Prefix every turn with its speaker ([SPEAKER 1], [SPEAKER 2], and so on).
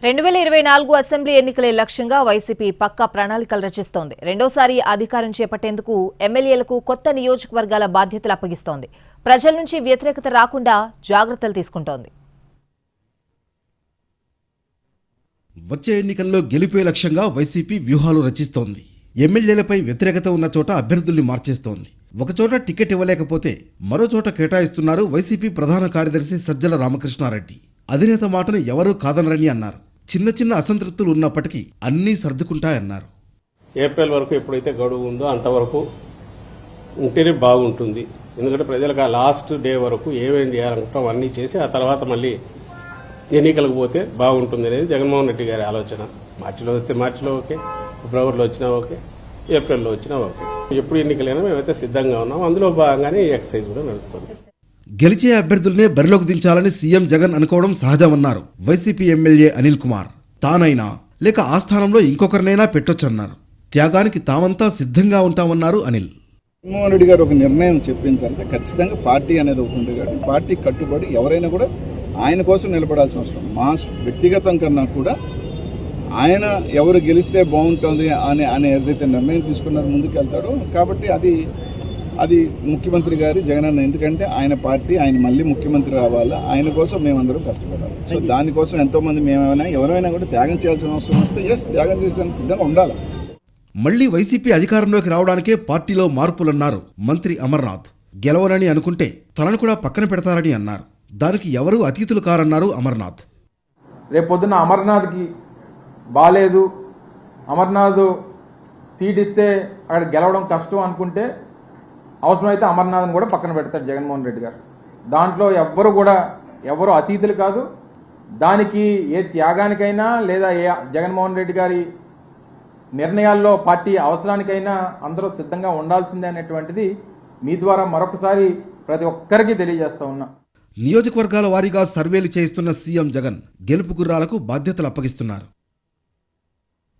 [SPEAKER 1] 2024 assembly ఎన్నికలే లక్ష్యంగా YCP పక్కా ప్రణాళికలు రచిస్తోంది. రెండోసారి అధికారం చేపట్టేందుకు ఎమ్మెల్యేలకు కొత్త నియోజకవర్గాల బాధ్యతలు అప్పగిస్తోంది. ప్రజల నుంచి వ్యతిరేకత రాకుండా జాగ్రత్తలు తీసుకుంటోంది.
[SPEAKER 2] వచ్చే ఎన్నికల్లో గెలిపే లక్ష్యంగా వైసీపీ వ్యూహాలు రచిస్తోంది. ఎమ్మెల్యేలపై వ్యతిరేకత ఉన్న చోట అభ్యర్థుల్ని మార్చేస్తోంది. ఒకచోట టికెట్ ఇవ్వలేకపోతే మరో చోట కేటాయిస్తున్నారు వైసీపీ ప్రధాన కార్యదర్శి సజ్జల రామకృష్ణారెడ్డి. అధినేత మాటను ఎవరూ కాదనరని అన్నారు. చిన్న చిన్న అసంతృప్తులు ఉన్నప్పటికీ అన్నీ సర్దుకుంటాయన్నారు.
[SPEAKER 3] ఏప్రిల్ వరకు ఎప్పుడైతే గడువు ఉందో అంతవరకు ఉంటేనే బాగుంటుంది. ఎందుకంటే ప్రజలకు ఆ లాస్ట్ డే వరకు ఏమేం చేయాలనుకుంటాం అవన్నీ చేసి ఆ తర్వాత మళ్ళీ ఎన్నికలకు పోతే బాగుంటుంది అనేది జగన్మోహన్ రెడ్డి గారి ఆలోచన. మార్చిలో వస్తే మార్చిలో ఓకే, ఫిబ్రవరిలో వచ్చినా ఓకే, ఏప్రిల్లో వచ్చినా ఓకే. ఎప్పుడు ఎన్నికలైనా మేమైతే సిద్ధంగా ఉన్నాం. అందులో భాగంగానే ఈ ఎక్సర్సైజ్ కూడా నడుస్తుంది.
[SPEAKER 2] గెలిచే అభ్యర్థులనే బరిలోకి దించాలని సీఎం జగన్ అనుకోవడం సహజమన్నారు వైసీపీ ఎమ్మెల్యే అనిల్ కుమార్. తానైనా లేక ఆ స్థానంలో ఇంకొకరినైనా పెట్టొచ్చన్నారు. త్యాగానికి తామంతా సిద్ధంగా ఉంటామన్నారు అనిల్.
[SPEAKER 4] జగన్మోహన్ రెడ్డి గారు ఒక నిర్ణయం చెప్పిన తర్వాత ఖచ్చితంగా పార్టీ అనేది ఒకటి ఉంది కాబట్టి పార్టీ కట్టుబడి ఎవరైనా కూడా ఆయన కోసం నిలబడాల్సిన అవసరం. మా వ్యక్తిగతం కన్నా కూడా ఆయన ఎవరు గెలిస్తే బాగుంటుంది అనే ఏదైతే నిర్ణయం తీసుకున్నారో ముందుకు వెళ్తాడో కాబట్టి అది ముఖ్యమంత్రి గారి జగనన్న. ఎందుకంటే ఆయన పార్టీ ఆయన మళ్ళీ ముఖ్యమంత్రి రావాలా, ఆయన కోసం మేమందరం కష్టపడాలి. సో దానికోసం ఎంతోమంది ఎవరైనా కూడా త్యాగం చేయాల్సిన అవసరం వస్తే త్యాగం చేసేదానికి సిద్ధంగా ఉండాలి.
[SPEAKER 2] మళ్లీ వైసీపీ అధికారంలోకి రావడానికే పార్టీలో మార్పులన్నారు మంత్రి అమర్నాథ్. గెలవరని అనుకుంటే తనను కూడా పక్కన పెడతారని అన్నారు. దానికి ఎవరూ అతీతులు కారన్నారు అమర్నాథ్.
[SPEAKER 5] రేపొద్దున అమర్నాథ్కి బాలేదు, అమర్నాథ్ సీట్ ఇస్తే అక్కడ గెలవడం కష్టం అనుకుంటే అవసరమైతే అమర్నాథ్ని కూడా పక్కన పెడతాడు జగన్మోహన్ రెడ్డి గారు. దాంట్లో ఎవరు అతీతులు కాదు. దానికి ఏ త్యాగానికైనా లేదా ఏ జగన్మోహన్ రెడ్డి గారి నిర్ణయాల్లో పార్టీ అవసరానికైనా అందరూ సిద్ధంగా ఉండాల్సిందే అనేటువంటిది మీ ద్వారా మరొకసారి ప్రతి ఒక్కరికి తెలియజేస్తా ఉన్నా.
[SPEAKER 2] నియోజకవర్గాల వారీగా సర్వేలు చేయిస్తున్న సీఎం జగన్ గెలుపు గుర్రాలకు బాధ్యతలు అప్పగిస్తున్నారు.